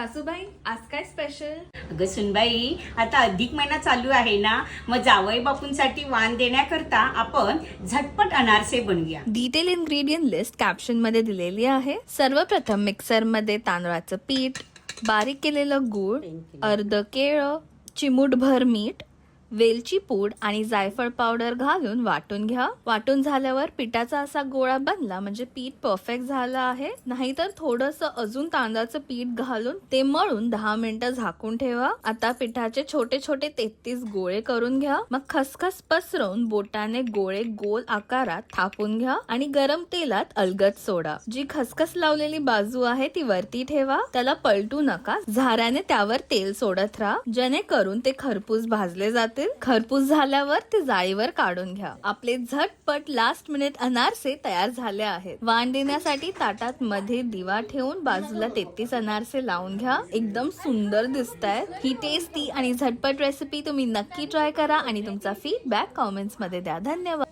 सासूबाई आज काय स्पेशल? अगं सुनबाई, आता अधिक महिना चालू आहे ना, मग जावई बापूंसाठी वाण देण्याकरता आपण झटपट अनारसे बनवूया. डिटेल इन्ग्रेडियंट लिस्ट कॅप्शन मध्ये दिलेली आहे. सर्वप्रथम मिक्सर मध्ये तांदळाचं पीठ, बारीक केलेलं गूळ, अर्ध केळं, चिमूटभर मीठ, वेलची पूड आणि जायफळ पावडर घालून वाटून घ्या. वाटून झाल्यावर पिठाचा असा गोळा बनला म्हणजे पीठ परफेक्ट झालं आहे. नाहीतर थोडंसं अजून तांदळाचं पीठ घालून ते मळून 10 मिनिटं झाकून ठेवा. आता पिठाचे छोटे छोटे 33 गोळे करून घ्या. मग खसखस पसरवून बोटाने गोळे गोल आकारात थापून घ्या आणि गरम तेलात अलगद सोडा. जी खसखस लावलेली बाजू आहे ती वरती ठेवा. त्याला पलटू नका. झाऱ्याने त्यावर तेल सोडत राहा, जेणेकरून ते खरपूस भाजले जाते. खरपूस झाल्यावर ते जाळीवर काढून घ्या. आपले झटपट लास्ट मिनिट अनारसे तयार झाले आहेत. वाण देण्यासाठी ताटात मध्ये दिवा ठेवून बाजूला 33 अनारसे लावून घ्या. एकदम सुंदर दिसतायत. ही टेस्टी आणि झटपट रेसिपी तुम्ही नक्की ट्राय करा आणि तुमचा फीडबॅक कमेंट्स मध्ये द्या. धन्यवाद.